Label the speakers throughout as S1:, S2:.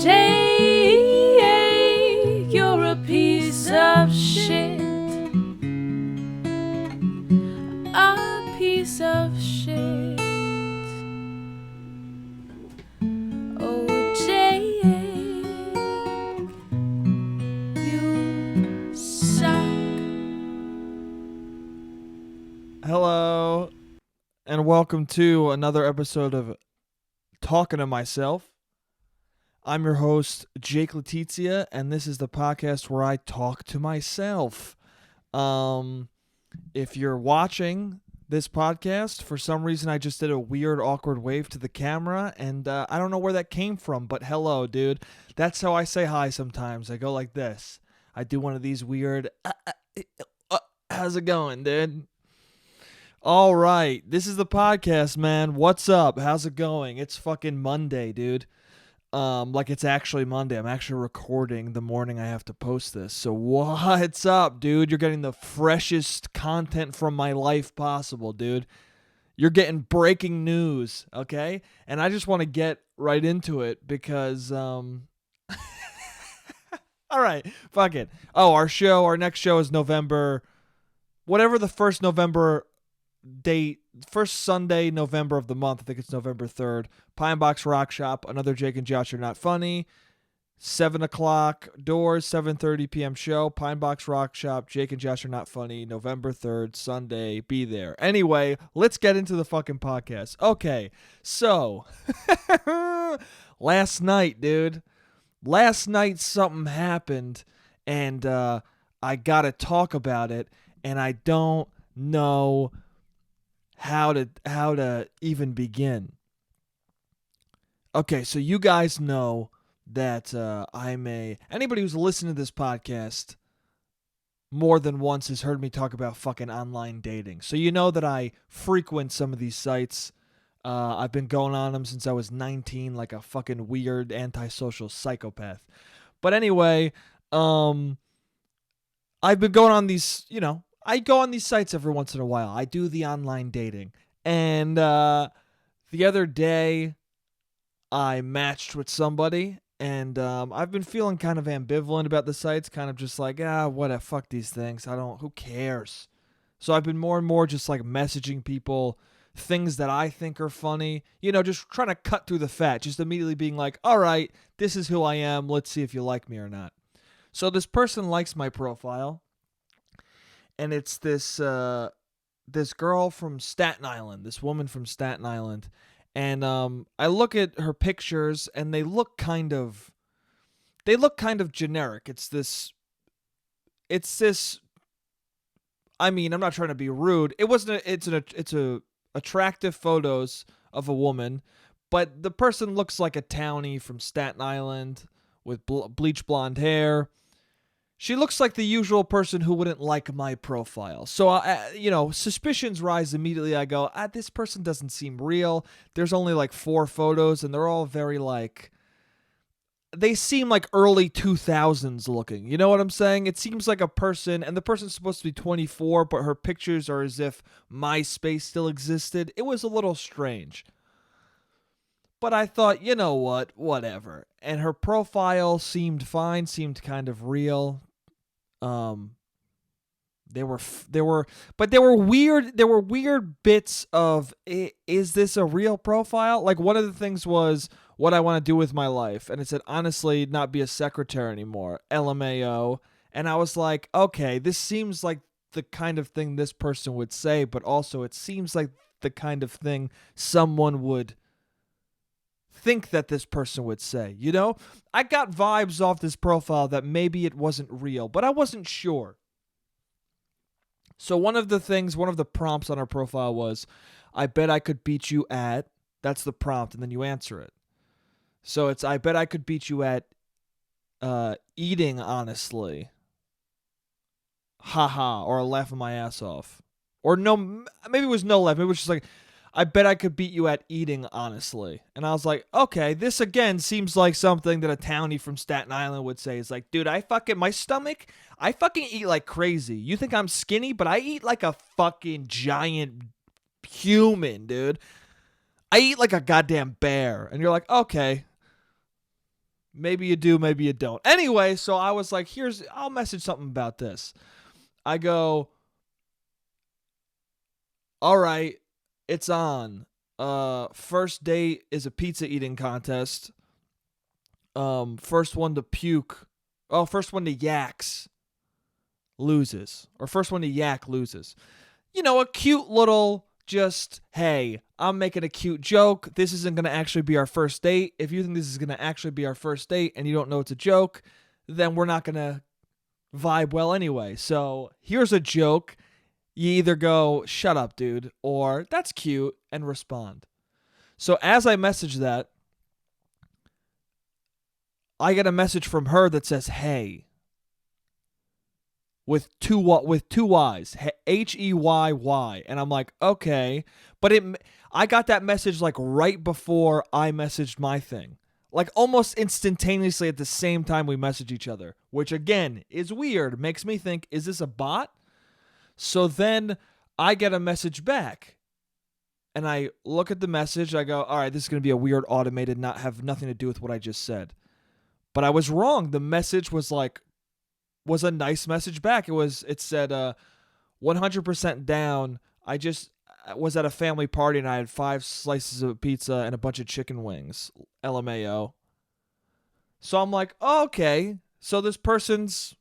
S1: Jay, you're a piece of shit. A piece of shit. Oh, Jay, you suck.
S2: Hello, and welcome to another episode of Talking to Myself. I'm your host, Jake Letizia, and this is the podcast where I talk to myself. If you're watching this podcast, for some reason I just did a weird, awkward wave to the camera, and I don't know where that came from, but hello, dude. That's how I say hi sometimes. I go like this. I do one of these weird, how's it going, dude? All right, this is the podcast, man. What's up? How's it going? It's fucking Monday, dude. Like it's actually Monday. I'm actually recording the morning I have to post this. So what's up, dude? You're getting the freshest content from my life possible, dude. You're getting breaking news, okay? And I just want to get right into it because all right, fuck it. Oh, our next show is November, whatever the first November date, first Sunday November of the month. I think it's November 3rd. Pine Box Rock Shop, another Jake and Josh Are Not Funny. 7 o'clock doors, 7:30 p.m. show. Pine Box Rock Shop, Jake and Josh Are Not Funny, November 3rd, Sunday. Be there. Anyway, let's get into the fucking podcast. Okay, so last night, dude. Last night something happened, and I gotta talk about it, and I don't know how to even begin. Okay, so you guys know that anybody who's listened to this podcast more than once has heard me talk about fucking online dating. So you know that I frequent some of these sites. I've been going on them since I was 19, like a fucking weird antisocial psychopath. But anyway, I've been going on these, I go on these sites every once in a while. I do the online dating. And the other day, I matched with somebody. And I've been feeling kind of ambivalent about the sites. Kind of just like, what, fuck these things. Who cares? So I've been more and more just like messaging people things that I think are funny. Just trying to cut through the fat. Just immediately being like, all right, this is who I am. Let's see if you like me or not. So this person likes my profile. And it's this girl from Staten Island, this woman from Staten Island, and I look at her pictures, and they look kind of generic. It's this. I mean, I'm not trying to be rude. It's attractive photos of a woman, but the person looks like a townie from Staten Island with bleach blonde hair. She looks like the usual person who wouldn't like my profile. So, suspicions rise immediately. I go, this person doesn't seem real. There's only like 4 photos, and they're all very they seem like early 2000s looking. You know what I'm saying? It seems like a person, and the person's supposed to be 24, but her pictures are as if MySpace still existed. It was a little strange. But I thought, you know what? Whatever. And her profile seemed fine, seemed kind of real. There were weird bits of, is this a real profile? Like, one of the things was what I want to do with my life, and it said, honestly, not be a secretary anymore, LMAO. And I was like, okay, this seems like the kind of thing this person would say, but also it seems like the kind of thing someone would think that this person would say. I got vibes off this profile that maybe it wasn't real, but I wasn't sure. So one of the prompts on our profile was, I bet I could beat you at, that's the prompt, and then you answer it. So it's, I bet I could beat you at eating honestly. Haha, or laughing my ass off. Or no, maybe it was no laugh. Maybe it was just like, I bet I could beat you at eating honestly. And I was like, okay, this again seems like something that a townie from Staten Island would say. It's like, dude, I fucking eat like crazy. You think I'm skinny, but I eat like a fucking giant human, dude. I eat like a goddamn bear. And you're like, okay. Maybe you do, maybe you don't. Anyway, so I was like, I'll message something about this. I go, all right, it's on. First date is a pizza eating contest. First one to puke. Oh, first one to yaks loses. Or first one to yak loses. You know, a cute little just, hey, I'm making a cute joke. This isn't going to actually be our first date. If you think this is going to actually be our first date and you don't know it's a joke, then we're not going to vibe well anyway. So here's a joke. You either go, shut up, dude, or that's cute, and respond. So as I message that, I get a message from her that says, hey, with two Y's, Heyy, and I'm like, okay, but I got that message like right before I messaged my thing, like almost instantaneously at the same time we message each other, which again is weird, makes me think, is this a bot? So then I get a message back, and I look at the message, I go, all right, this is gonna be a weird automated, not have nothing to do with what I just said, but I was wrong. The message was a nice message back. It said 100% down. I just was at a family party and I had 5 slices of pizza and a bunch of chicken wings. LMAO. So I'm like, oh, okay. So this person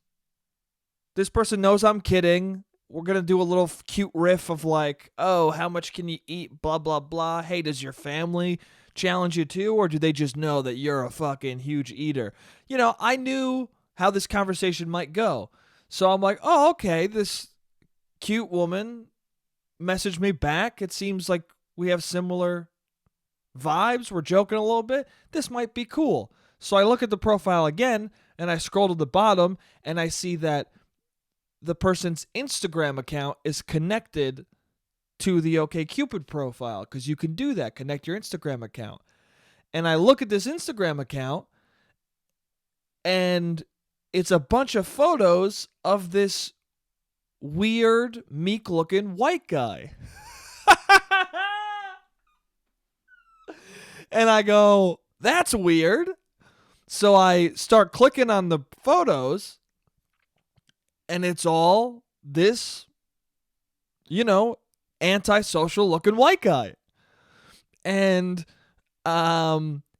S2: knows I'm kidding. We're going to do a little cute riff of like, oh, how much can you eat? Blah, blah, blah. Hey, does your family challenge you too? Or do they just know that you're a fucking huge eater? You know, I knew how this conversation might go. So I'm like, oh, okay, this cute woman messaged me back. It seems like we have similar vibes. We're joking a little bit. This might be cool. So I look at the profile again, and I scroll to the bottom, and I see that the person's Instagram account is connected to the Okcupid profile, because you can do that, connect your Instagram account. And I look at this Instagram account, and it's a bunch of photos of this weird, meek-looking white guy. And I go, that's weird. So I start clicking on the photos, and it's all this, you know, antisocial-looking white guy. And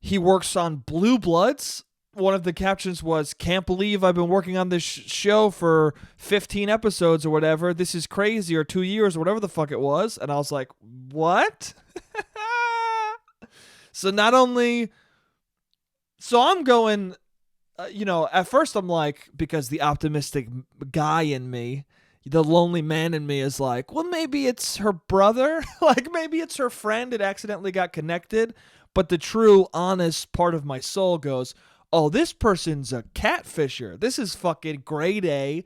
S2: he works on Blue Bloods. One of the captions was, can't believe I've been working on this show for 15 episodes or whatever. This is crazy, or 2 years or whatever the fuck it was. And I was like, what? So I'm going, at first I'm like, because the optimistic guy in me, the lonely man in me is like, well, maybe it's her brother. Like maybe it's her friend. It accidentally got connected. But the true, honest part of my soul goes, oh, this person's a catfisher. This is fucking grade A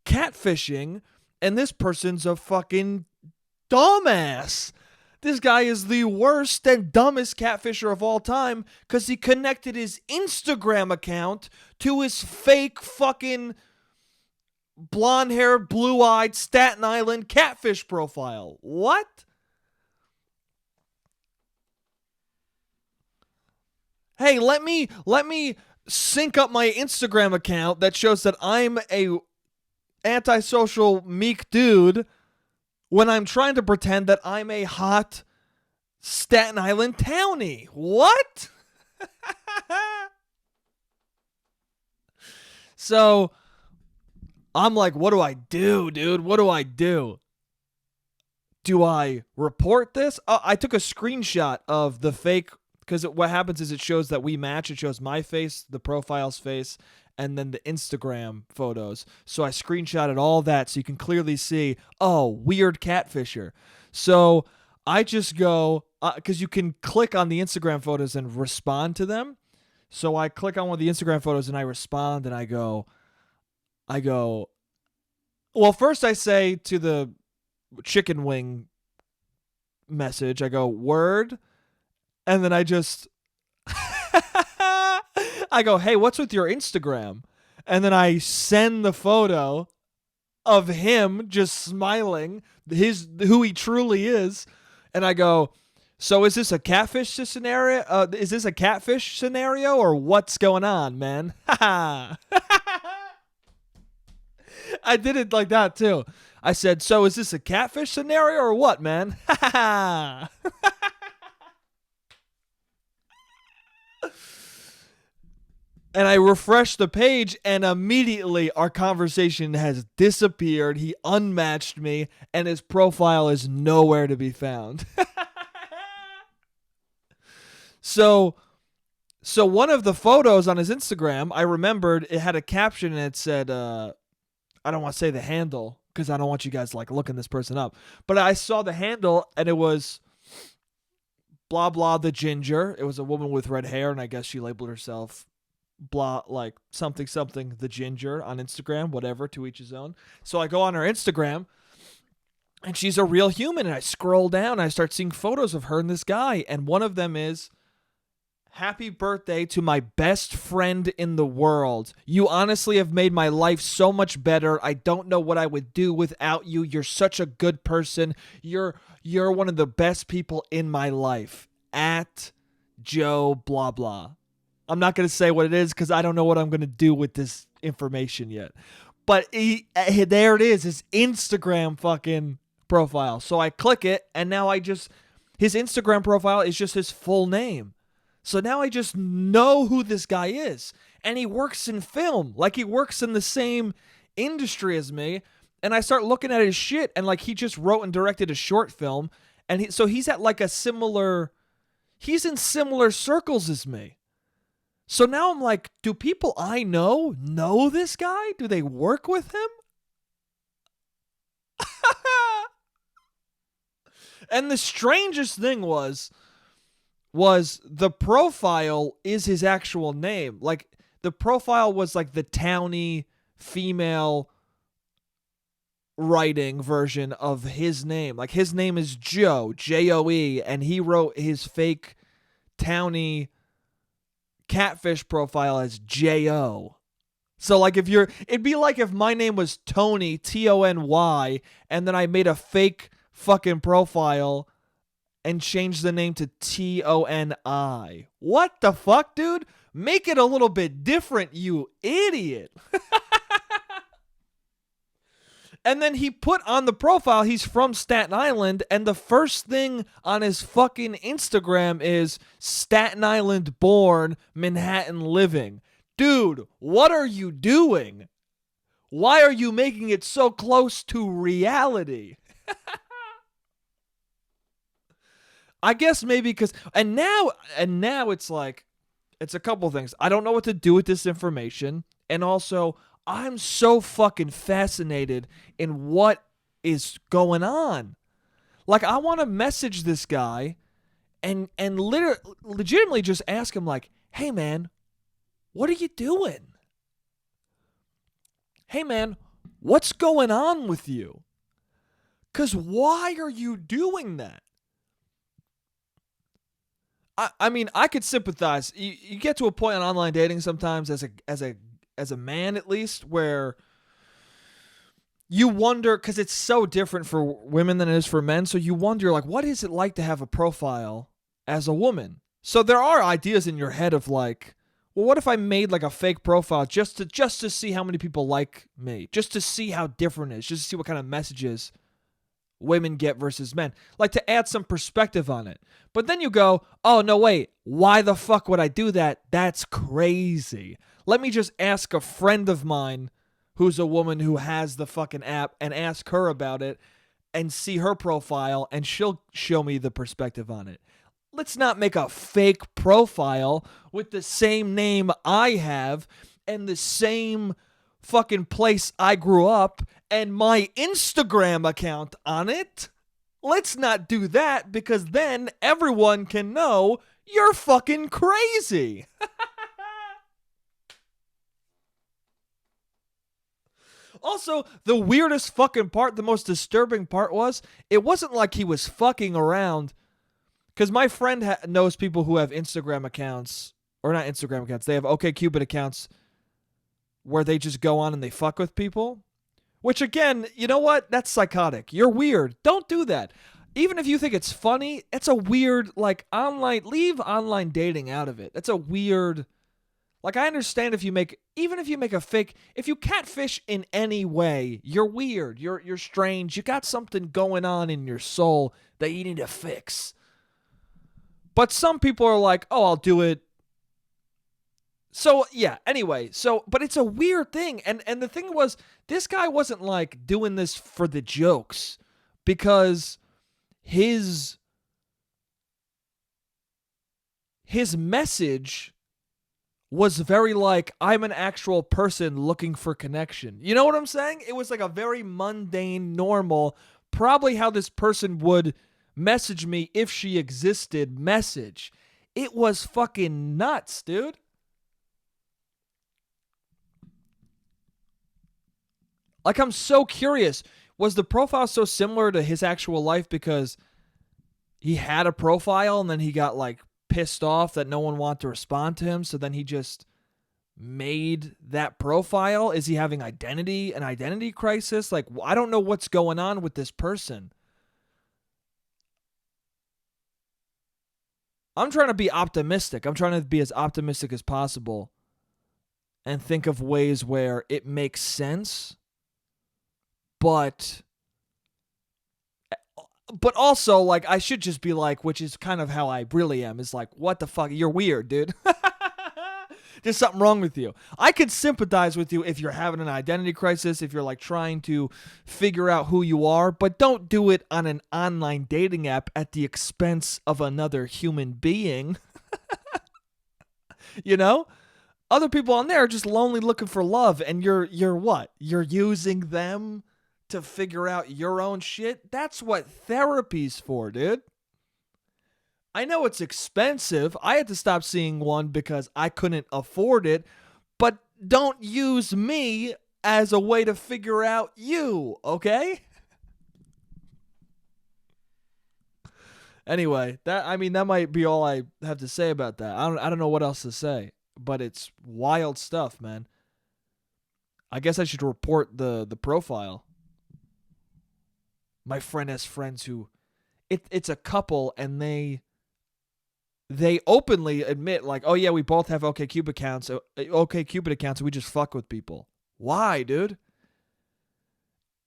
S2: catfishing, and this person's a fucking dumbass. This guy is the worst and dumbest catfisher of all time because he connected his Instagram account to his fake fucking blonde-haired, blue-eyed Staten Island catfish profile. What? Hey, let me sync up my Instagram account that shows that I'm a antisocial, meek dude when I'm trying to pretend that I'm a hot Staten Island townie. What? So I'm like, what do I do, dude? What do I do? Do I report this? I took a screenshot of the fake, because what happens is it shows that we match. It shows my face, the profile's face, and then the Instagram photos. So I screenshotted all that so you can clearly see, oh, weird catfisher. So I just go, because you can click on the Instagram photos and respond to them. So I click on one of the Instagram photos and I respond, and I go, well, first I say to the chicken wing message, I go, word. And then I just, I go, hey, what's with your Instagram? And then I send the photo of him just smiling, who he truly is. And I go, So is this a catfish scenario? Is this a catfish scenario or what's going on, man? I did it like that too. I said, so is this a catfish scenario or what, man? And I refreshed the page, and immediately our conversation has disappeared. He unmatched me, and his profile is nowhere to be found. So one of the photos on his Instagram, I remembered it had a caption and it said, I don't want to say the handle because I don't want you guys like looking this person up. But I saw the handle and it was blah blah the ginger. It was a woman with red hair, and I guess she labeled herself blah like something something the ginger on Instagram, whatever, to each his own. So I go on her Instagram and she's a real human, and I scroll down and I start seeing photos of her and this guy, and one of them is, happy birthday to my best friend in the world. You honestly have made my life so much better. I don't know what I would do without you. You're such a good person. You're one of the best people in my life. At Joe blah blah. I'm not going to say what it is because I don't know what I'm going to do with this information yet. But there it is, his Instagram fucking profile. So I click it, and now his Instagram profile is just his full name. So now I just know who this guy is. And he works in film. Like, he works in the same industry as me. And I start looking at his shit, and like, he just wrote and directed a short film. And so he's at like he's in similar circles as me. So now I'm like, do people I know this guy? Do they work with him? And the strangest thing was the profile is his actual name. Like, the profile was like the towny female writing version of his name. Like, his name is Joe, Joe, and he wrote his fake towny catfish profile as Jo. So like, it'd be like if my name was Tony, Tony, and then I made a fake fucking profile and change the name to Toni. What the fuck, dude? Make it a little bit different, you idiot. And then he put on the profile, he's from Staten Island, and the first thing on his fucking Instagram is Staten Island born, Manhattan living. Dude, what are you doing? Why are you making it so close to reality? I guess maybe because, and now it's like, it's a couple things. I don't know what to do with this information. And also, I'm so fucking fascinated in what is going on. Like, I want to message this guy and legitimately just ask him like, hey man, what are you doing? Hey man, what's going on with you? 'Cause why are you doing that? I mean, I could sympathize. You get to a point on online dating sometimes as a man, at least, where you wonder, because it's so different for women than it is for men. So you wonder, like, what is it like to have a profile as a woman? So there are ideas in your head of like, well, what if I made like a fake profile just to see how many people like me, just to see how different it is, just to see what kind of messages women get versus men, like to add some perspective on it. But then you go, oh no, wait, why the fuck would I do that? That's crazy. Let me just ask a friend of mine who's a woman who has the fucking app and ask her about it and see her profile, and she'll show me the perspective on it. Let's not make a fake profile with the same name I have and the same fucking place I grew up and my Instagram account on it. Let's not do that, because then everyone can know you're fucking crazy. Also, the weirdest fucking part, the most disturbing part was, it wasn't like he was fucking around, because my friend knows people who have Instagram accounts, or not Instagram accounts, they have Okcupid accounts where they just go on and they fuck with people. Which, again, you know what? That's psychotic. You're weird. Don't do that. even if you think it's funny, it's a weird, like, leave online dating out of it. That's a weird, like, I understand even if you make a fake, if you catfish in any way, you're weird, you're strange, you got something going on in your soul that you need to fix. But some people are like, oh, I'll do it. So, yeah, anyway, but it's a weird thing. And the thing was, this guy wasn't, like, doing this for the jokes, because his message was very like, I'm an actual person looking for connection. You know what I'm saying? It was like a very mundane, normal, probably how this person would message me if she existed message. It was fucking nuts, dude. Like, I'm so curious. Was the profile so similar to his actual life because he had a profile and then he got, like, pissed off that no one wanted to respond to him, so then he just made that profile? Is he having an identity crisis? Like, I don't know what's going on with this person. I'm trying to be optimistic. I'm trying to be as optimistic as possible and think of ways where it makes sense, but also, like, I should just be like, which is kind of how I really am, is like, what the fuck? You're weird, dude. There's something wrong with you. I could sympathize with you if you're having an identity crisis, if you're, like, trying to figure out who you are, but don't do it on an online dating app at the expense of another human being. You know? Other people on there are just lonely looking for love, and you're what? You're using them to figure out your own shit? That's what therapy's for, dude. I know it's expensive. I had to stop seeing one because I couldn't afford it, but don't use me as a way to figure out you, okay? Anyway, that might be all I have to say about that. I don't know what else to say, but it's wild stuff, man. I guess I should report the profile. My friend has friends who it's a couple, and they openly admit, like, oh yeah, we both have Okcupid accounts, and we just fuck with people. Why, dude?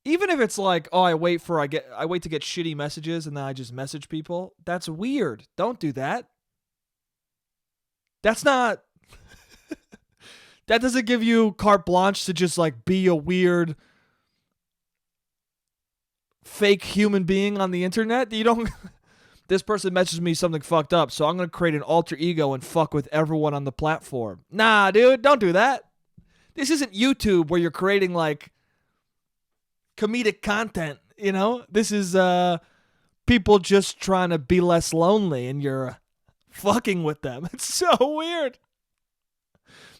S2: Even if it's like, oh, I wait to get shitty messages and then I just message people, that's weird. Don't do that. That's not that doesn't give you carte blanche to just, like, be a weird fake human being on the internet. You don't this person messaged me something fucked up, so I'm going to create an alter ego and fuck with everyone on the platform. Nah, dude, don't do that. This isn't YouTube where you're creating, like, comedic content, you know? This is people just trying to be less lonely, and you're fucking with them. It's so weird.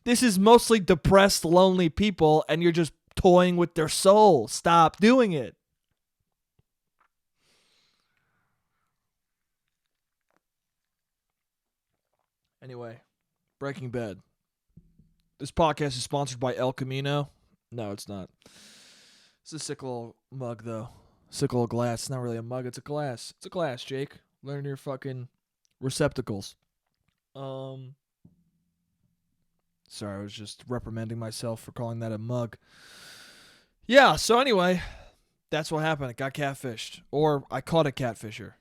S2: This is mostly depressed, lonely people, and you're just toying with their soul. Stop doing it. Anyway, Breaking Bad. This podcast is sponsored by El Camino. No, it's not. It's a sick little mug, though. Sick little glass. It's not really a mug. It's a glass. It's a glass, Jake. Learn your fucking receptacles. Sorry, I was just reprimanding myself for calling that a mug. Yeah, so anyway, that's what happened. I got catfished. Or I caught a catfisher.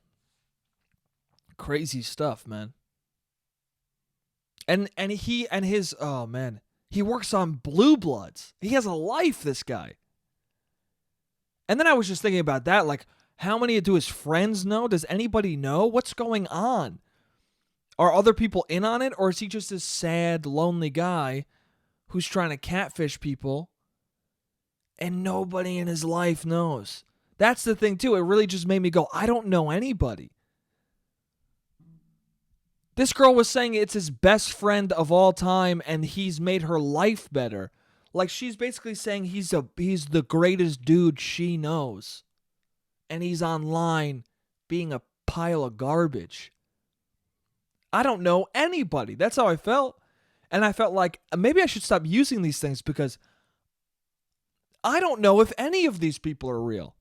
S2: Crazy stuff, man. And his oh man, he works on Blue Bloods. He has a life, this guy. And then I was just thinking about that, like, how many do his friends know? Does anybody know what's going on? Are other people in on it, or is he just this sad, lonely guy who's trying to catfish people and nobody in his life knows? That's the thing too. It really just made me go, I don't know anybody. This girl was saying it's his best friend of all time and he's made her life better. Like, she's basically saying he's the greatest dude she knows. And he's online being a pile of garbage. I don't know anybody. That's how I felt. And I felt like maybe I should stop using these things because I don't know if any of these people are real.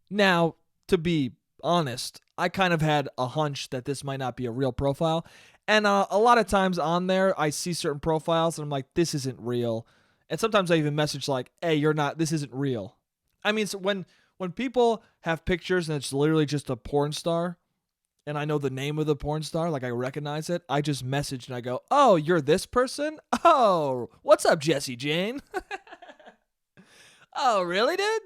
S2: Now, to be honest, I kind of had a hunch that this might not be a real profile. And a lot of times on there, I see certain profiles and I'm like, this isn't real. And sometimes I even message like, hey, this isn't real. I mean, so when people have pictures and it's literally just a porn star, and I know the name of the porn star, like I recognize it, I just message and I go, oh, you're this person? Oh, what's up, Jesse Jane? Oh, really, dude?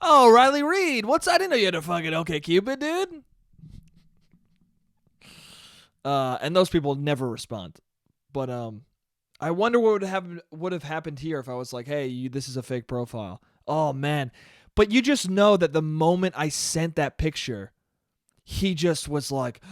S2: Oh, Riley Reed. I didn't know you had a fucking Okcupid, dude. And those people never respond. But I wonder what would have happened here if I was like, hey, this is a fake profile. Oh, man. But you just know that the moment I sent that picture, he just was like,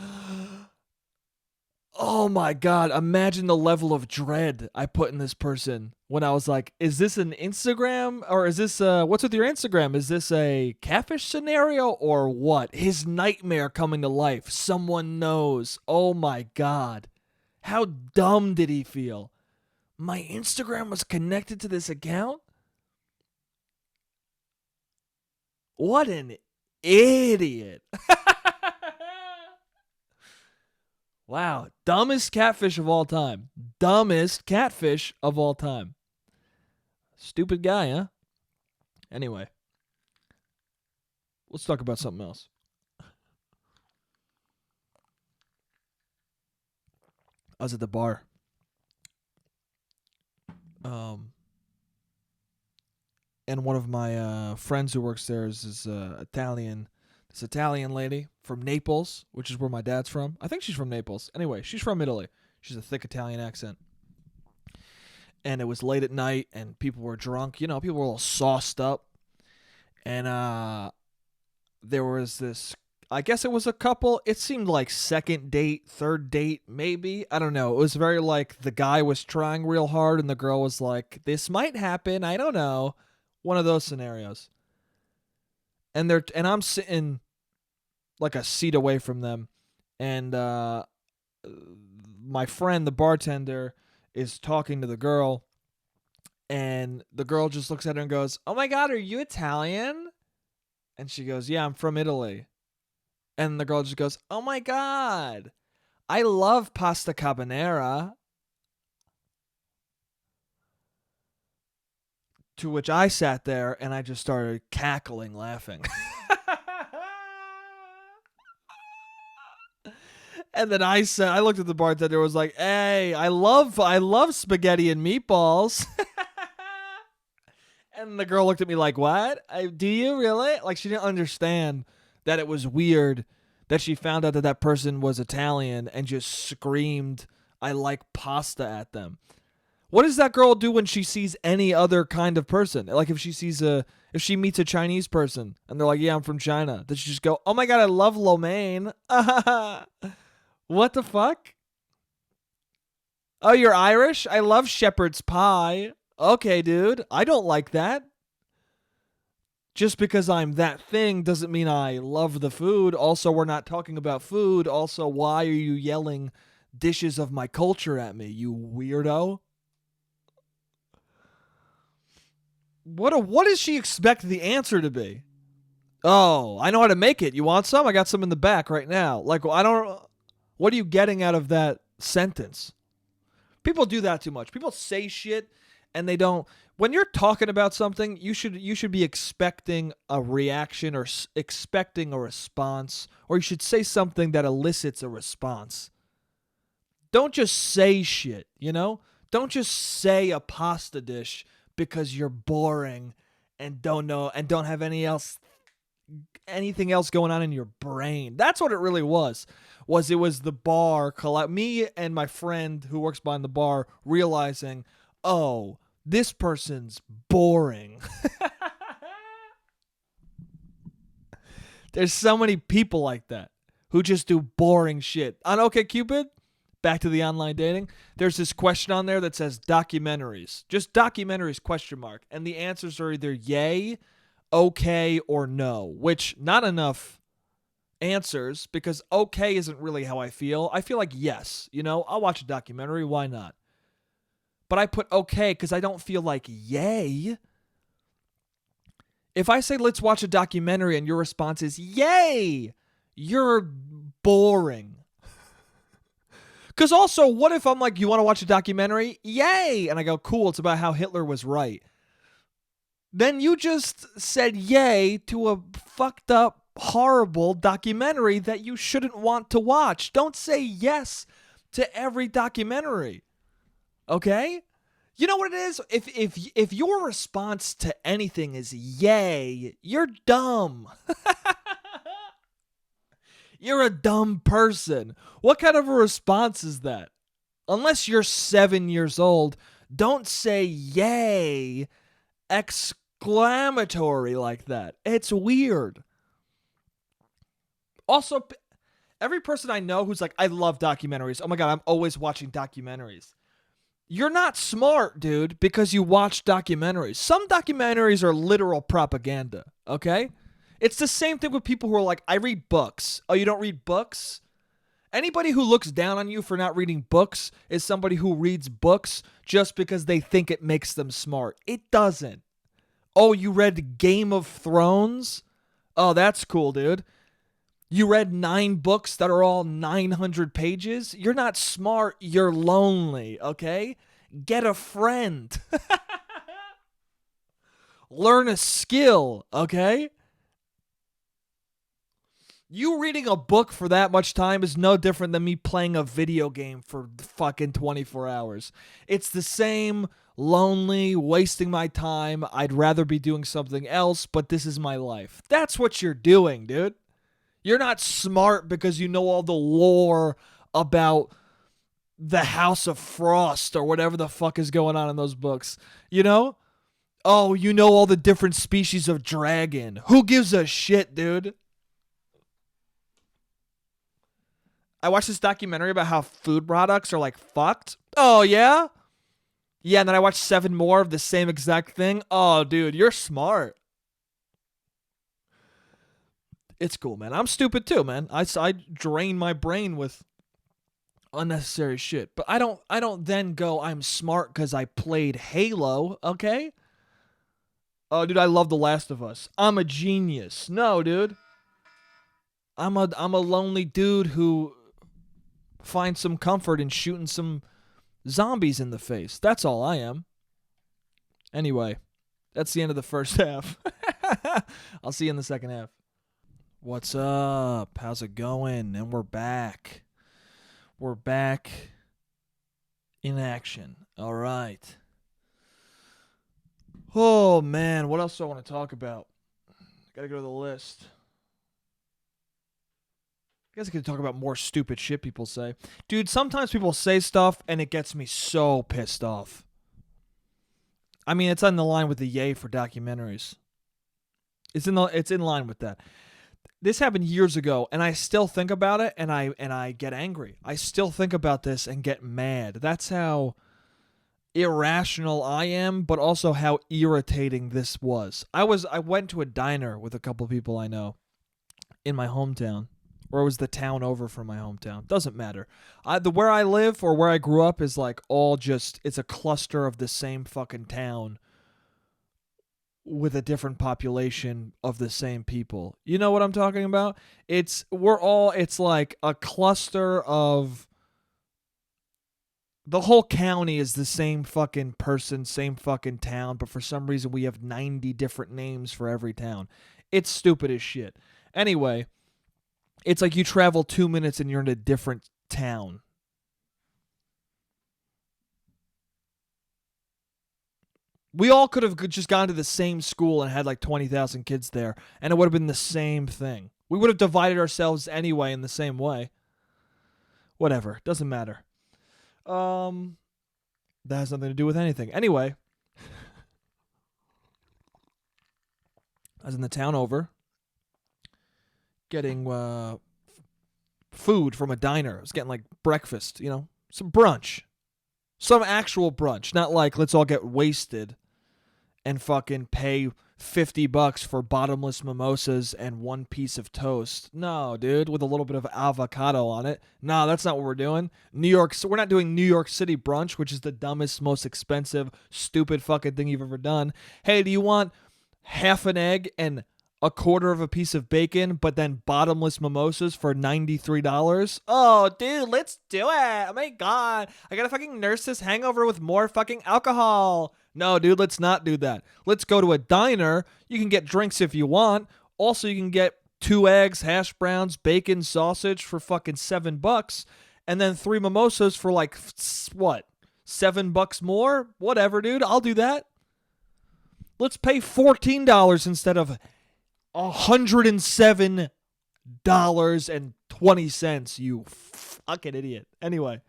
S2: oh my God, imagine the level of dread I put in this person when I was like, is this an Instagram or is this, what's with your Instagram? Is this a catfish scenario or what? His nightmare coming to life. Someone knows. Oh my God. How dumb did he feel? My Instagram was connected to this account? What an idiot. Wow. Dumbest catfish of all time. Dumbest catfish of all time. Stupid guy, huh? Anyway. Let's talk about something else. I was at the bar. And one of my friends who works there is this Italian lady from Naples, which is where my dad's from. I think she's from Naples. Anyway, she's from Italy. She's a thick Italian accent. And it was late at night, and people were drunk. You know, people were all sauced up. And there was this, I guess it was a couple. It seemed like second date, third date, maybe. I don't know. It was very like the guy was trying real hard, and the girl was like, this might happen. I don't know. One of those scenarios. And I'm sitting like a seat away from them, and my friend, the bartender, is talking to the girl, and the girl just looks at her and goes, oh my God, are you Italian? And she goes, yeah, I'm from Italy. And the girl just goes, oh my God, I love pasta Cabanera. To which I sat there and I just started cackling, laughing. And then I looked at the bartender and was like, hey, I love spaghetti and meatballs. And the girl looked at me like, what? Do you really? Like, she didn't understand that it was weird that she found out that person was Italian and just screamed, I like pasta at them. What does that girl do when she sees any other kind of person? Like if she meets a Chinese person and they're like, yeah, I'm from China. Does she just go, oh my God, I love lo mein. What the fuck? Oh, you're Irish? I love shepherd's pie. Okay, dude. I don't like that. Just because I'm that thing doesn't mean I love the food. Also, we're not talking about food. Also, why are you yelling dishes of my culture at me, you weirdo? What does she expect the answer to be? Oh, I know how to make it. You want some? I got some in the back right now. Like, what are you getting out of that sentence? People do that too much. People say shit and they don't. When you're talking about something, you should be expecting a reaction or expecting a response, or you should say something that elicits a response. Don't just say shit, you know? Don't just say a pasta dish because you're boring and don't know and don't have anything else going on in your brain. That's what it really was. It was the bar, me and my friend who works behind the bar realizing, oh, this person's boring. There's so many people like that who just do boring shit. On Okcupid, back to the online dating, there's this question on there that says documentaries. Just documentaries, ? And the answers are either yay, okay, or no, which not enough answers because okay isn't really how I feel. I feel like yes, I'll watch a documentary. Why not? But I put okay because I don't feel like yay. If I say, let's watch a documentary and your response is, yay, you're boring. Because also, what if I'm like, you want to watch a documentary? Yay! And I go, cool, it's about how Hitler was right. Then you just said yay to a fucked up, horrible documentary that you shouldn't want to watch. Don't say yes to every documentary. Okay? You know what it is? If your response to anything is yay, you're dumb. You're a dumb person. What kind of a response is that? Unless you're 7 years old, don't say yay exclamatory like that. It's weird. Also, every person I know who's like, I love documentaries. Oh my God, I'm always watching documentaries. You're not smart, dude, because you watch documentaries. Some documentaries are literal propaganda, okay? It's the same thing with people who are like, I read books. Oh, you don't read books? Anybody who looks down on you for not reading books is somebody who reads books just because they think it makes them smart. It doesn't. Oh, you read Game of Thrones? Oh, that's cool, dude. You read 9 books that are all 900 pages? You're not smart. You're lonely, okay? Get a friend. Learn a skill, okay? You reading a book for that much time is no different than me playing a video game for fucking 24 hours. It's the same, lonely, wasting my time. I'd rather be doing something else, but this is my life. That's what you're doing, dude. You're not smart because you know all the lore about the House of Frost or whatever the fuck is going on in those books. You know? Oh, you know all the different species of dragon. Who gives a shit, dude? I watched this documentary about how food products are like fucked. Oh, yeah? Yeah, and then I watched 7 more of the same exact thing. Oh, dude, you're smart. It's cool, man. I'm stupid too, man. I drain my brain with unnecessary shit. But I don't then go, I'm smart because I played Halo, okay? Oh, dude, I love The Last of Us. I'm a genius. No, dude. I'm a lonely dude who finds some comfort in shooting some zombies in the face. That's all I am. Anyway, that's the end of the first half. I'll see you in the second half. What's up? How's it going? And we're back. We're back in action. All right. Oh, man. What else do I want to talk about? Gotta go to the list. I guess I could talk about more stupid shit people say. Dude, sometimes people say stuff and it gets me so pissed off. I mean, it's on the line with the yay for documentaries. It's in line with that. This happened years ago, and I still think about it, and I get angry. I still think about this and get mad. That's how irrational I am, but also how irritating this was. I went to a diner with a couple people I know in my hometown, or it was the town over from my hometown. Doesn't matter. Where I live or where I grew up is like all just, it's a cluster of the same fucking town with a different population of the same people. You know what I'm talking about? It's like a cluster of, the whole county is the same fucking person, same fucking town, but for some reason we have 90 different names for every town. It's stupid as shit. Anyway, it's like you travel 2 minutes and you're in a different town. We all could have just gone to the same school and had like 20,000 kids there, and it would have been the same thing. We would have divided ourselves anyway in the same way. Whatever. Doesn't matter. That has nothing to do with anything. Anyway, I was in the town over getting food from a diner. I was getting like breakfast, some brunch. Some actual brunch. Not like let's all get wasted and fucking pay $50 for bottomless mimosas and 1 piece of toast. No, dude, with a little bit of avocado on it. No, that's not what we're doing. We're not doing New York City brunch, which is the dumbest, most expensive, stupid fucking thing you've ever done. Hey, do you want half an egg and a quarter of a piece of bacon, but then bottomless mimosas for $93. Oh, dude, let's do it. Oh my God. I gotta fucking nurse this hangover with more fucking alcohol. No, dude, let's not do that. Let's go to a diner. You can get drinks if you want. Also, you can get 2 eggs, hash browns, bacon, sausage for fucking $7. And then 3 mimosas for like, what, $7 more? Whatever, dude. I'll do that. Let's pay $14 instead of $107.20, you fucking idiot. Anyway.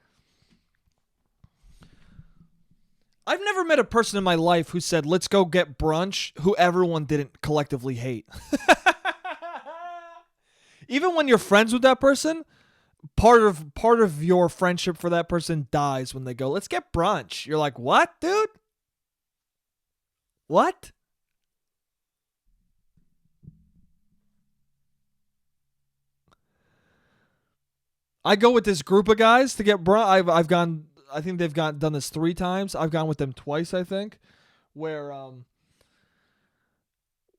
S2: I've never met a person in my life who said, let's go get brunch, who everyone didn't collectively hate. Even when you're friends with that person, part of your friendship for that person dies when they go, let's get brunch. You're like, what, dude? What? I go with this group of guys to get brunch. I've gone. I think they've done this 3 times. I've gone with them twice, I think, where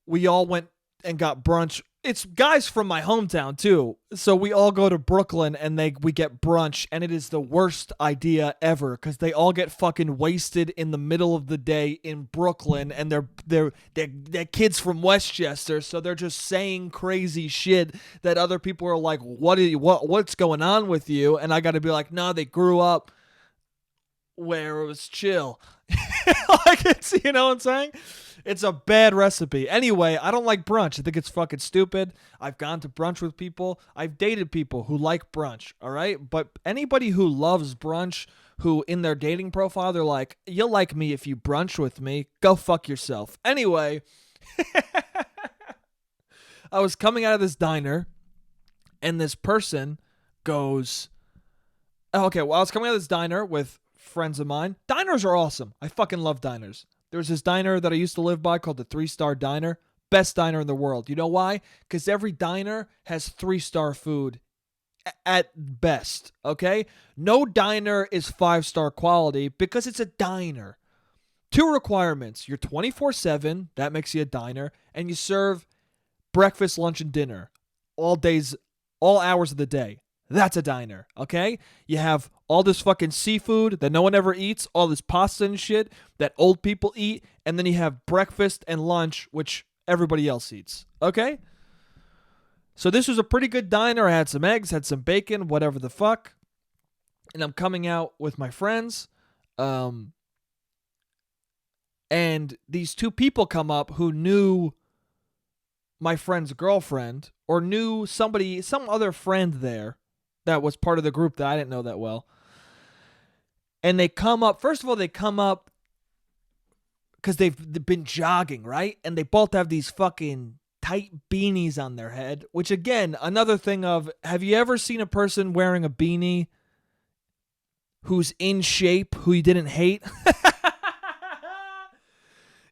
S2: we all went and got brunch. It's guys from my hometown too, so we all go to Brooklyn and we get brunch, and it is the worst idea ever because they all get fucking wasted in the middle of the day in Brooklyn, and they're kids from Westchester, so they're just saying crazy shit that other people are like, what's going on with you? And I got to be like, no, they grew up where it was chill. Like, it's, you know what I'm saying? It's a bad recipe. Anyway, I don't like brunch. I think it's fucking stupid. I've gone to brunch with people. I've dated people who like brunch, all right? But anybody who loves brunch, who in their dating profile, they're like, you'll like me if you brunch with me. Go fuck yourself. Anyway, I was coming out of this diner, and this person goes, okay, well, I was coming out of this diner with friends of mine. Diners are awesome. I fucking love diners. There's this diner that I used to live by called the 3-Star Diner. Best diner in the world. You know why? Because every diner has 3-star food at best, okay? No diner is 5-star quality because it's a diner. 2 requirements. You're 24/7. That makes you a diner. And you serve breakfast, lunch, and dinner all days, all hours of the day. That's a diner, okay? You have all this fucking seafood that no one ever eats, all this pasta and shit that old people eat, and then you have breakfast and lunch, which everybody else eats, okay? So this was a pretty good diner. I had some eggs, had some bacon, whatever the fuck. And I'm coming out with my friends. And these 2 people come up who knew my friend's girlfriend or knew some other friend there that was part of the group that I didn't know that well. And they come up, first of all, because they've been jogging, right? And they both have these fucking tight beanies on their head, which again, another thing of, have you ever seen a person wearing a beanie who's in shape, who you didn't hate?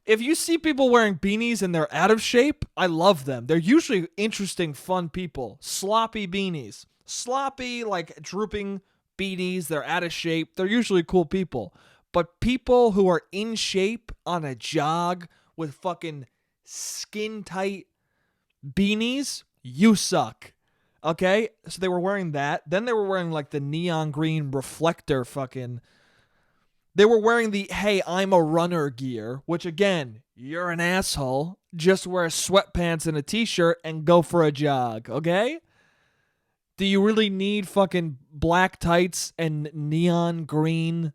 S2: If you see people wearing beanies and they're out of shape, I love them. They're usually interesting, fun people. Sloppy beanies. Sloppy, like drooping beanies. They're out of shape. They're usually cool people. But people who are in shape on a jog with fucking skin-tight beanies, you suck. Okay? So they were wearing that. Then they were wearing like the neon green reflector fucking... They were wearing the, hey, I'm a runner gear, which again, you're an asshole. Just wear sweatpants and a t-shirt and go for a jog, okay? Do you really need fucking black tights and neon green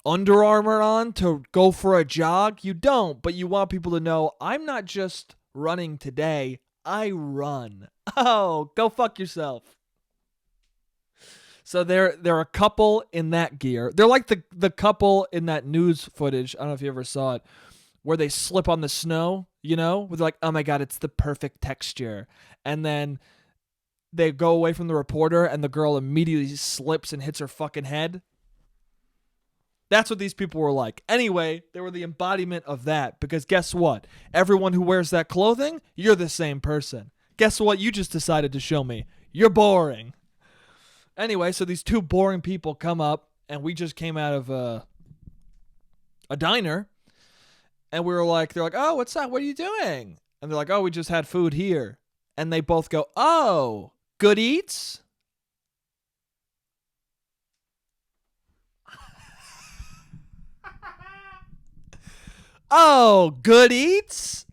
S2: Under Armour on to go for a jog? You don't, but you want people to know, I'm not just running today, I run. Oh, go fuck yourself. So they're a couple in that gear. They're like the couple in that news footage. I don't know if you ever saw it, where they slip on the snow, you know? With like, oh my God, it's the perfect texture. And then they go away from the reporter and the girl immediately slips and hits her fucking head. That's what these people were like. Anyway, they were the embodiment of that. Because guess what? Everyone who wears that clothing, you're the same person. Guess what you just decided to show me? You're boring. Anyway, so these 2 boring people come up, and we just came out of a diner, And they're like, oh, what's that? What are you doing? And they're like, oh, we just had food here. And they both go, oh, good eats? Oh, good eats?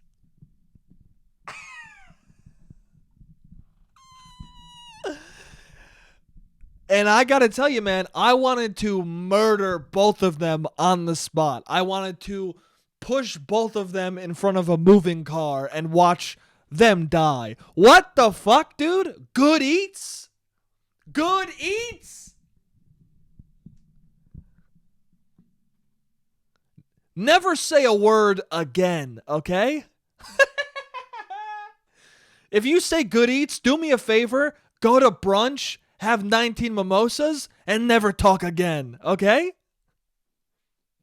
S2: And I gotta tell you, man, I wanted to murder both of them on the spot. I wanted to push both of them in front of a moving car and watch them die. What the fuck, dude? Good eats? Good eats? Never say a word again, okay? If you say good eats, do me a favor, go to brunch, have 19 mimosas, and never talk again, okay?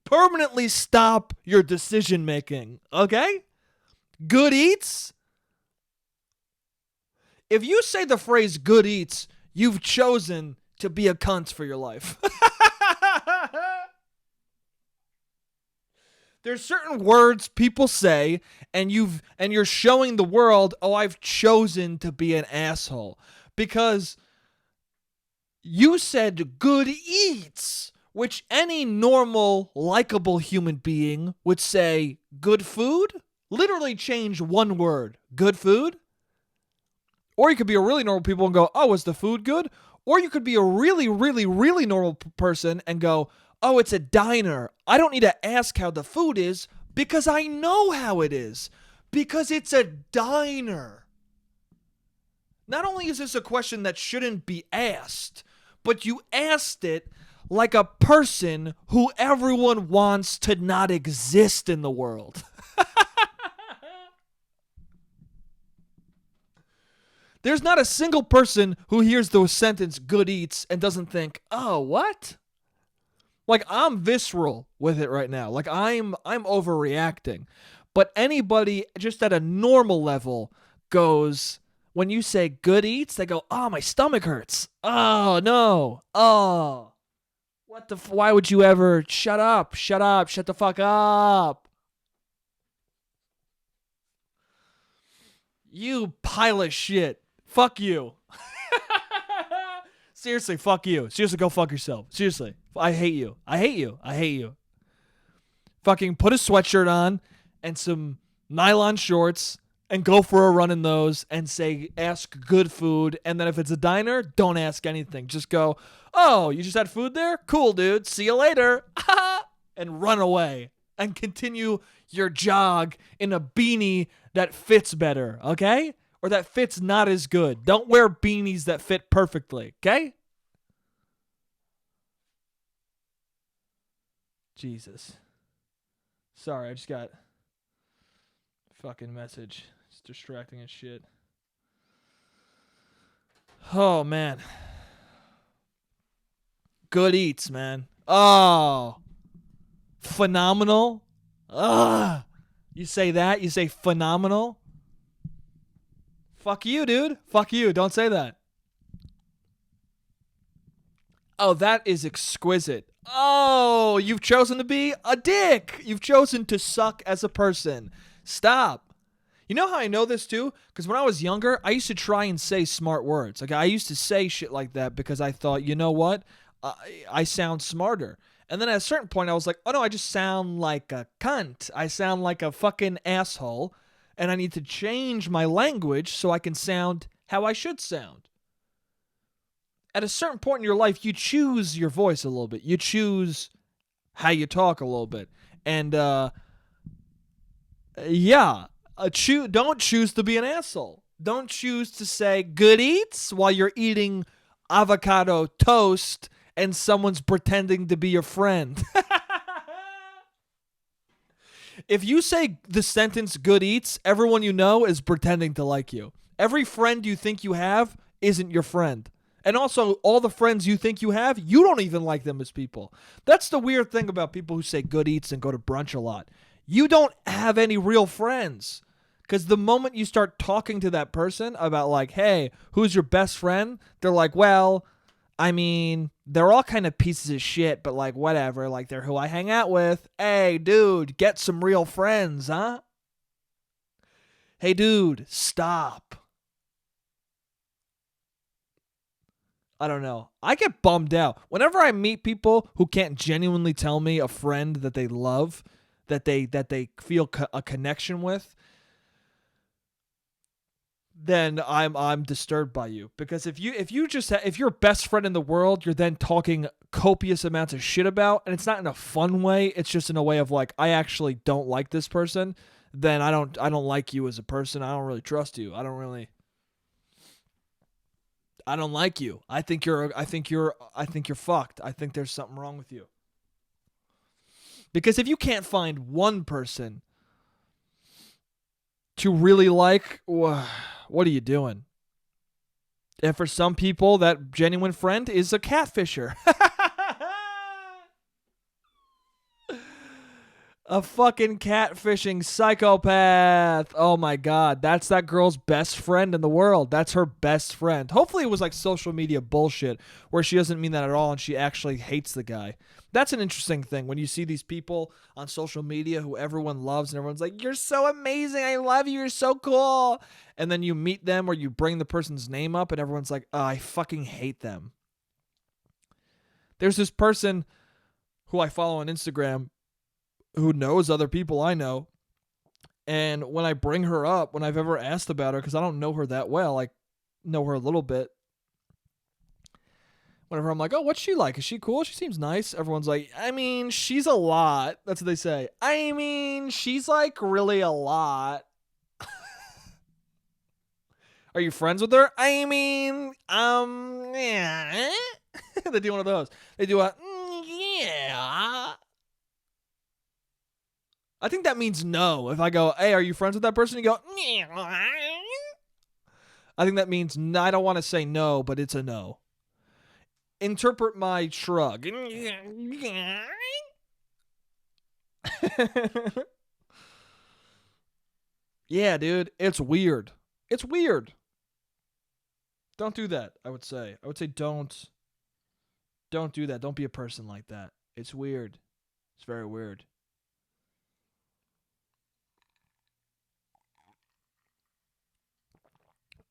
S2: Permanently stop your decision making, okay? Good eats? If you say the phrase good eats, you've chosen to be a cunt for your life. There's certain words people say, and you're showing the world, oh, I've chosen to be an asshole. Because you said good eats, which any normal, likable human being would say good food. Literally change one word, good food. Or you could be a really normal people and go, oh, was the food good? Or you could be a really, really, really normal person and go, oh, it's a diner. I don't need to ask how the food is because I know how it is. Because it's a diner. Not only is this a question that shouldn't be asked, but you asked it like a person who everyone wants to not exist in the world. There's not a single person who hears the sentence good eats and doesn't think, oh, what? Like, I'm visceral with it right now. Like, I'm overreacting. But anybody just at a normal level goes, when you say good eats, they go, oh, my stomach hurts. Oh, no. Oh. Why would you ever? Shut up, shut the fuck up. You pile of shit. Fuck you. Seriously, fuck you. Seriously, go fuck yourself. Seriously. I hate you. I hate you. I hate you. Fucking put a sweatshirt on and some nylon shorts and go for a run in those and ask good food. And then if it's a diner, don't ask anything. Just go, oh, you just had food there? Cool, dude. See you later. And run away and continue your jog in a beanie that fits better, okay? Or that fits not as good. Don't wear beanies that fit perfectly, okay? Jesus. Sorry, I just got a fucking message. It's distracting as shit. Oh, man. Good eats, man. Oh. Phenomenal. Ugh. You say that? You say phenomenal? Fuck you, dude. Fuck you. Don't say that. Oh, that is exquisite. Oh, you've chosen to be a dick. You've chosen to suck as a person. Stop. You know how I know this too? Because when I was younger, I used to try and say smart words. Like, I used to say shit like that because I thought, you know what? I sound smarter. And then at a certain point, I was like, oh no, I just sound like a cunt. I sound like a fucking asshole. And I need to change my language so I can sound how I should sound. At a certain point in your life, you choose your voice a little bit. You choose how you talk a little bit. And, don't choose to be an asshole. Don't choose to say good eats while you're eating avocado toast and someone's pretending to be your friend. If you say the sentence good eats, everyone you know is pretending to like you. Every friend you think you have isn't your friend. And also, all the friends you think you have, you don't even like them as people. That's the weird thing about people who say good eats and go to brunch a lot. You don't have any real friends. Because the moment you start talking to that person about like, hey, who's your best friend? They're like, well, I mean, they're all kind of pieces of shit, but like whatever. Like they're who I hang out with. Hey, dude, get some real friends, huh? Hey, dude, stop. I don't know. I get bummed out whenever I meet people who can't genuinely tell me a friend that they love, that they feel a connection with. Then I'm disturbed by you, because if you're best friend in the world, you're then talking copious amounts of shit about, and it's not in a fun way. It's just in a way of like, I actually don't like this person. Then I don't like you as a person. I don't really trust you. I don't like you. I think you're fucked. I think there's something wrong with you. Because if you can't find one person to really like, what are you doing? And for some people, that genuine friend is a catfisher. A fucking catfishing psychopath. Oh my God. That's that girl's best friend in the world. That's her best friend. Hopefully it was like social media bullshit where she doesn't mean that at all and she actually hates the guy. That's an interesting thing when you see these people on social media who everyone loves and everyone's like, you're so amazing. I love you. You're so cool. And then you meet them or you bring the person's name up and everyone's like, oh, I fucking hate them. There's this person who I follow on Instagram who knows other people I know. And when I bring her up, when I've ever asked about her, because I don't know her that well, I know her a little bit. Whenever I'm like, oh, what's she like? Is she cool? She seems nice. Everyone's like, I mean, she's a lot. That's what they say. I mean, she's like really a lot. Are you friends with her? I mean, yeah. They do one of those. They do a, yeah. I think that means no. If I go, hey, are you friends with that person? You go, yeah. I think that means no, I don't want to say no, but it's a no. Interpret my shrug. Yeah, dude, it's weird. It's weird. Don't do that, I would say. I would say don't do that. Don't be a person like that. It's weird. It's very weird.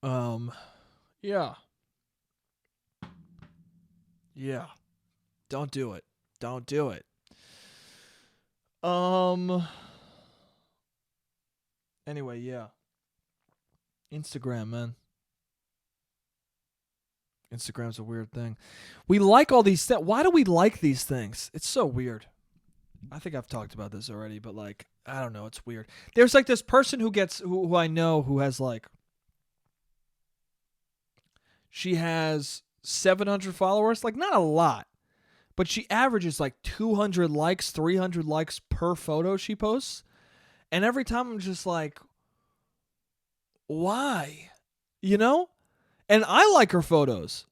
S2: Yeah. Yeah. Don't do it. Don't do it. Anyway, yeah. Instagram, man. Instagram's a weird thing. We like all these things. Why do we like these things? It's so weird. I think I've talked about this already, but like, I don't know. It's weird. There's like this person who I know who has like, she has 700 followers. Like, not a lot, but she averages like 200 likes, 300 likes per photo she posts. And every time I'm just like, why? You know? And I like her photos.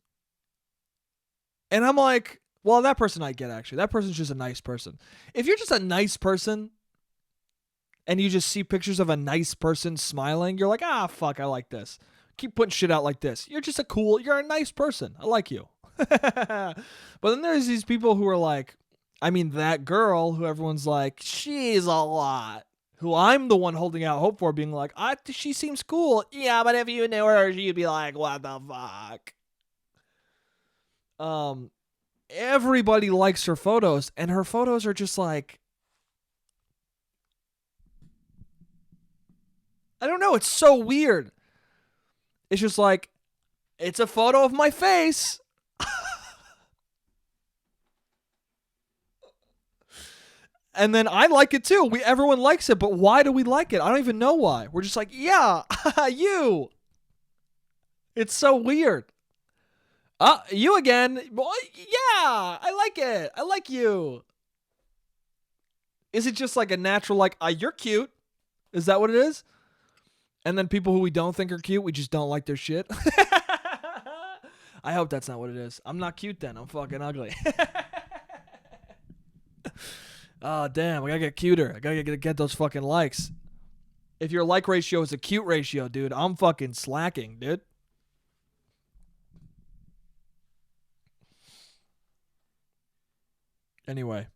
S2: And I'm like, well, that person I get, actually. That person's just a nice person. If you're just a nice person and you just see pictures of a nice person smiling, you're like, fuck, I like this. Keep putting shit out like this. You're a nice person. I like you. But then there's these people who are like, I mean, that girl who everyone's like, she's a lot. Who I'm the one holding out hope for, being like, she seems cool. Yeah, but if you knew her, you'd be like, what the fuck? Everybody likes her photos, and her photos are just like, I don't know, it's so weird. It's just like, it's a photo of my face. And then I like it too. Everyone likes it, but why do we like it? I don't even know why. We're just like, yeah, you. It's so weird. You again. Boy, yeah, I like it. I like you. Is it just like a natural, like, you're cute? Is that what it is? And then people who we don't think are cute, we just don't like their shit. I hope that's not what it is. I'm not cute then. I'm fucking ugly. Oh, damn. I gotta get cuter. I gotta get those fucking likes. If your like ratio is a cute ratio, dude, I'm fucking slacking, dude. Anyway.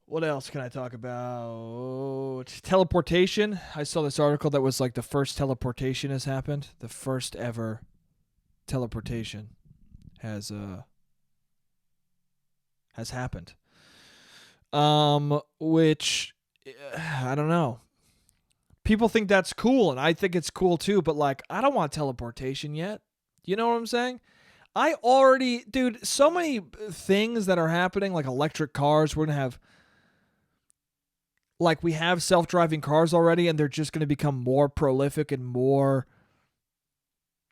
S2: What else can I talk about? Teleportation. I saw this article that was like the first teleportation has happened. The first ever teleportation has happened. Which I don't know. People think that's cool, and I think it's cool too, but like I don't want teleportation yet. You know what I'm saying? Dude, so many things that are happening, like electric cars. We're gonna have like we have self-driving cars already, and they're just gonna become more prolific and more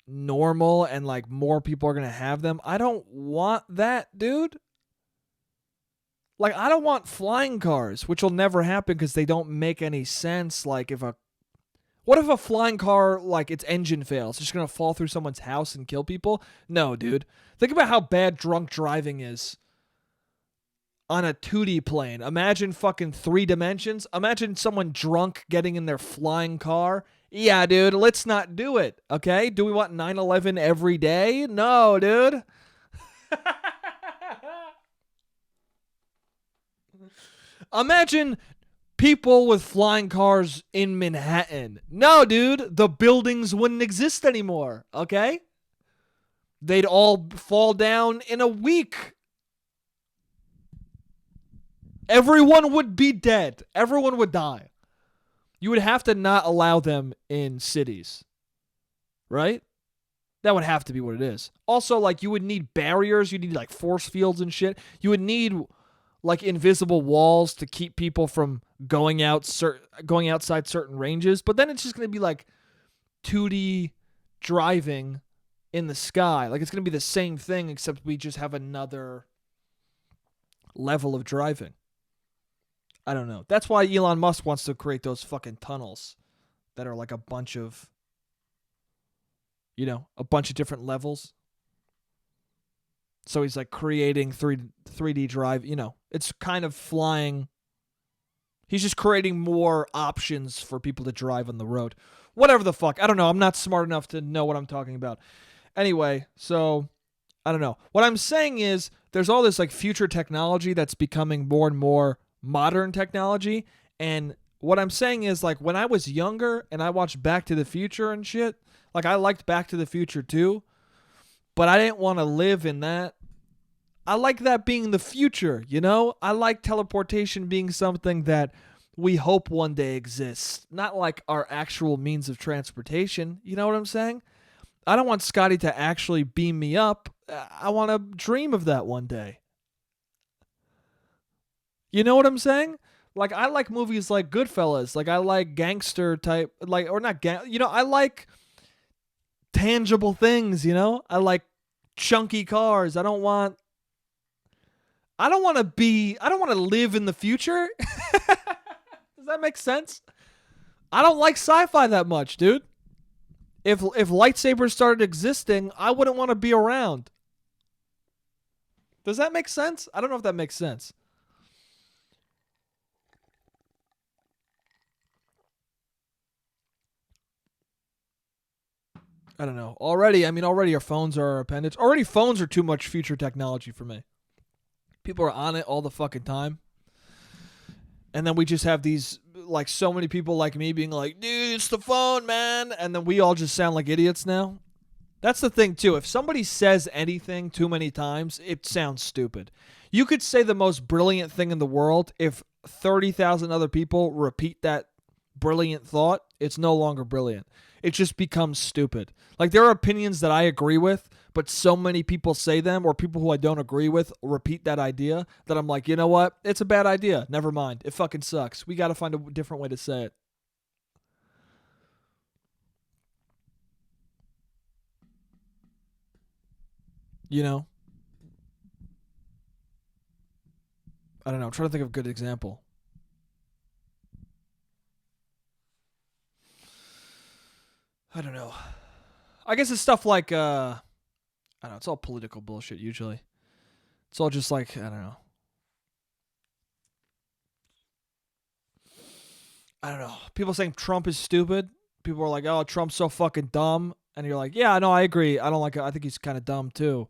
S2: normal, and like more people are gonna have them. I don't want that, dude. Like, I don't want flying cars, which will never happen because they don't make any sense. Like, what if a flying car, like, its engine fails? It's just going to fall through someone's house and kill people? No, dude. Think about how bad drunk driving is on a 2D plane. Imagine fucking 3 dimensions. Imagine someone drunk getting in their flying car. Yeah, dude, let's not do it, okay? Do we want 9/11 every day? No, dude. Imagine people with flying cars in Manhattan. No, dude, the buildings wouldn't exist anymore, okay? They'd all fall down in a week. Everyone would be dead. Everyone would die. You would have to not allow them in cities, right? That would have to be what it is. Also, like, you would need barriers. You need, like, force fields and shit. You would need like invisible walls to keep people from going outside certain ranges. But then it's just going to be like 2D driving in the sky. Like it's going to be the same thing, except we just have another level of driving. I don't know. That's why Elon Musk wants to create those fucking tunnels that are like a bunch of different levels. So he's like creating 3D drive, it's kind of flying. He's just creating more options for people to drive on the road. Whatever the fuck. I don't know. I'm not smart enough to know what I'm talking about. Anyway, so I don't know. What I'm saying is there's all this like future technology that's becoming more and more modern technology. And what I'm saying is like when I was younger and I watched Back to the Future and shit, like I liked Back to the Future too, but I didn't want to live in that. I like that being the future, I like teleportation being something that we hope one day exists, not like our actual means of transportation. You know what I'm saying? I don't want Scotty to actually beam me up. I want to dream of that one day. You know what I'm saying? Like, I like movies like Goodfellas. Like, I like gangster type, like, or not I like tangible things, I like chunky cars. I don't want to live in the future. Does that make sense? I don't like sci-fi that much, dude. If lightsabers started existing, I wouldn't want to be around. Does that make sense? I don't know if that makes sense. I don't know. Already our phones are our appendage. Already phones are too much future technology for me. People are on it all the fucking time. And then we just have these, like, so many people like me being like, dude, it's the phone, man. And then we all just sound like idiots now. That's the thing, too. If somebody says anything too many times, it sounds stupid. You could say the most brilliant thing in the world. If 30,000 other people repeat that brilliant thought, it's no longer brilliant. It just becomes stupid. Like, there are opinions that I agree with, but so many people say them, or people who I don't agree with repeat that idea, that I'm like, you know what? It's a bad idea. Never mind. It fucking sucks. We got to find a different way to say it. I don't know. I'm trying to think of a good example. I don't know. I guess it's stuff like, I don't know. It's all political bullshit usually. It's all just like, I don't know. I don't know. People saying Trump is stupid. People are like, oh, Trump's so fucking dumb. And you're like, yeah, no, I agree. I don't like it. I think he's kind of dumb too.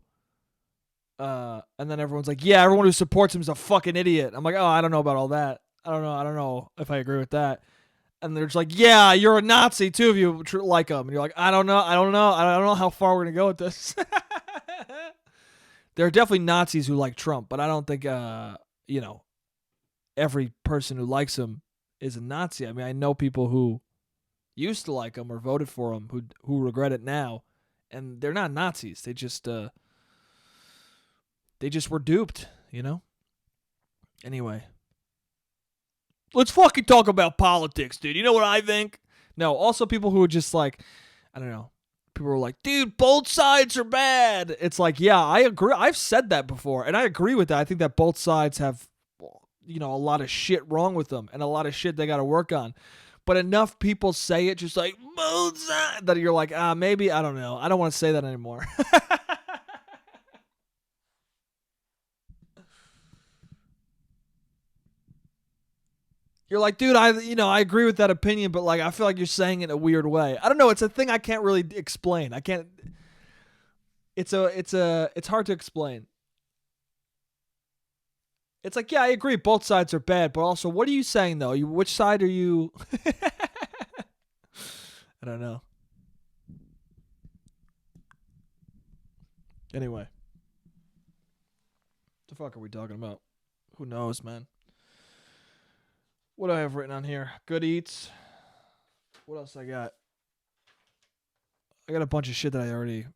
S2: And then everyone's like, yeah, everyone who supports him is a fucking idiot. I'm like, oh, I don't know about all that. I don't know if I agree with that. And they're just like, yeah, you're a Nazi too if you like him. And you're like, I don't know how far we're gonna go with this. There are definitely Nazis who like Trump, but I don't think every person who likes him is a Nazi. I mean, I know people who used to like him or voted for him who regret it now, and they're not Nazis. They just were duped, Anyway, let's fucking talk about politics, dude. You know what I think? No, also people who are just like, I don't know. People are like, dude, both sides are bad. It's like, yeah, I agree. I've said that before, and I agree with that. I think that both sides have, a lot of shit wrong with them and a lot of shit they got to work on. But enough people say it just like, both sides, that you're like, maybe, I don't know. I don't want to say that anymore. You're like, dude, I agree with that opinion, but like, I feel like you're saying it in a weird way. I don't know. It's a thing I can't really explain. I can't. It's hard to explain. It's like, yeah, I agree. Both sides are bad, but also, what are you saying though? Which side are you? I don't know. Anyway, what the fuck are we talking about? Who knows, man? What do I have written on here? Good eats. What else I got? I got a bunch of shit that I already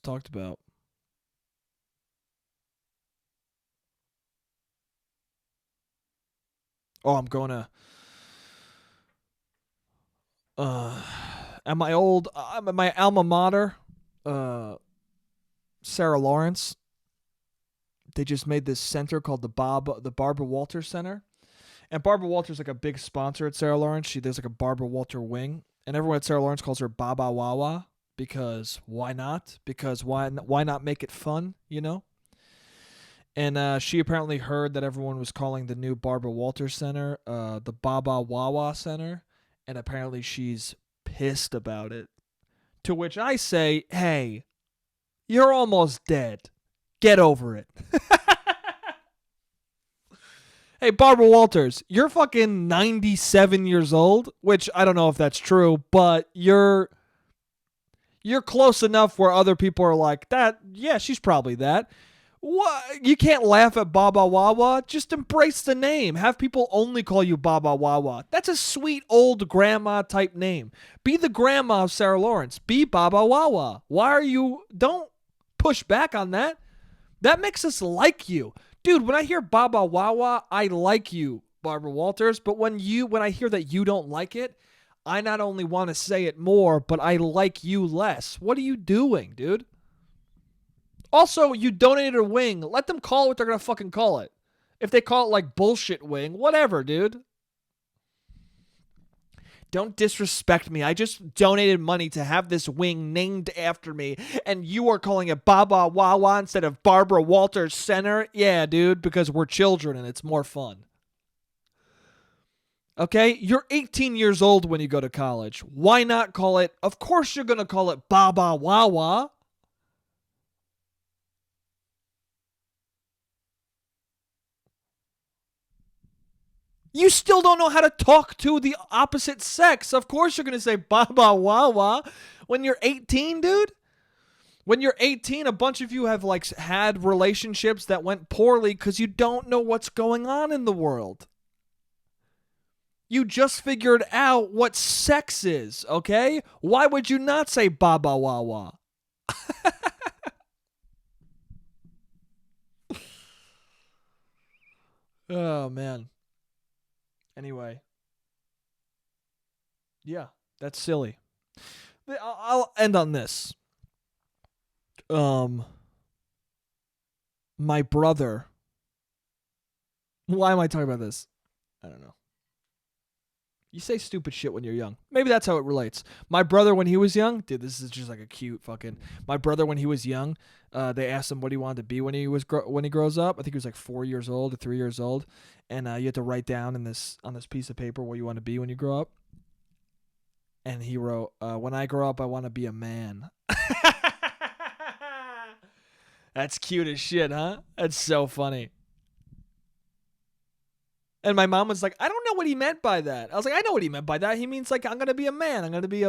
S2: talked about. Oh, I'm going to at my alma mater, Sarah Lawrence. They just made this center called the Barbara Walters Center. And Barbara Walters like a big sponsor at Sarah Lawrence. There's like a Barbara Walter wing, and everyone at Sarah Lawrence calls her Baba Wawa because why not? Because why not make it fun, And she apparently heard that everyone was calling the new Barbara Walters Center the Baba Wawa Center, and apparently she's pissed about it. To which I say, hey, you're almost dead. Get over it. Hey, Barbara Walters, you're fucking 97 years old, which I don't know if that's true, but you're close enough where other people are like, that, yeah, she's probably that. What? You can't laugh at Baba Wawa. Just embrace the name. Have people only call you Baba Wawa. That's a sweet old grandma type name. Be the grandma of Sarah Lawrence. Be Baba Wawa. Don't push back on that. That makes us like you. Dude, when I hear Baba Wawa, I like you, Barbara Walters. But when I hear that you don't like it, I not only want to say it more, but I like you less. What are you doing, dude? Also, you donated a wing. Let them call it what they're going to fucking call it. If they call it like bullshit wing, whatever, dude. Don't disrespect me. I just donated money to have this wing named after me, and you are calling it Baba Wawa instead of Barbara Walters Center? Yeah, dude, because we're children and it's more fun. Okay? You're 18 years old when you go to college. Why not call it, of course you're going to call it Baba Wawa. You still don't know how to talk to the opposite sex. Of course you're going to say Baba Wawa when you're 18, dude. When you're 18, a bunch of you have like had relationships that went poorly because you don't know what's going on in the world. You just figured out what sex is, okay? Why would you not say Baba Wawa? Oh, man. Anyway. Yeah, that's silly. I'll end on this. My brother. Why am I talking about this? I don't know. You say stupid shit when you're young. Maybe that's how it relates. My brother, when he was young, dude, this is just like a cute fucking. My brother, when he was young, they asked him what he wanted to be when he grows up. I think he was like 4 years old or 3 years old, and you had to write down on this piece of paper what you want to be when you grow up. And he wrote, "When I grow up, I want to be a man." That's cute as shit, huh? That's so funny. And my mom was like, I don't know what he meant by that. I was like, I know what he meant by that. He means like I'm gonna be a man. I'm gonna be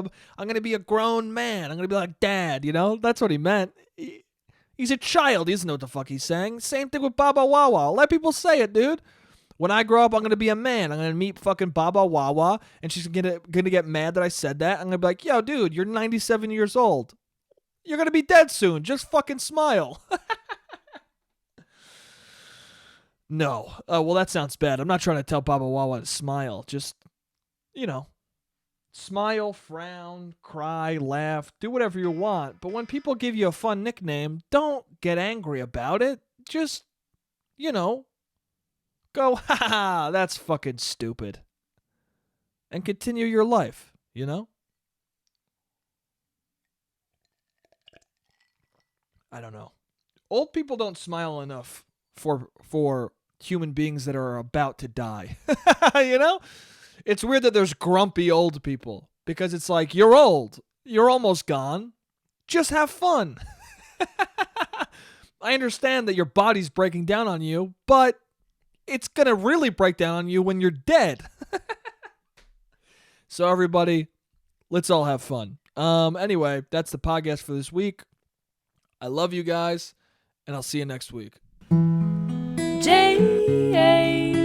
S2: a grown man. I'm gonna be like dad, you know? That's what he meant. He's a child. He doesn't know what the fuck he's saying. Same thing with Baba Wawa. Let people say it, dude. When I grow up, I'm gonna be a man. I'm gonna meet fucking Baba Wawa, and she's gonna get mad that I said that. I'm gonna be like, yo, dude, you're 97 years old. You're gonna be dead soon. Just fucking smile. No. Well, that sounds bad. I'm not trying to tell Baba Wawa to smile. Just, you know, smile, frown, cry, laugh, do whatever you want. But when people give you a fun nickname, don't get angry about it. Just, you know, go, ha ha, that's fucking stupid. And continue your life, you know? I don't know. Old people don't smile enough for human beings that are about to die. You know? It's weird that there's grumpy old people because it's like, you're old. You're almost gone. Just have fun. I understand that your body's breaking down on you, but it's going to really break down on you when you're dead. So everybody, let's all have fun. Anyway, that's the podcast for this week. I love you guys, and I'll see you next week.
S1: J-A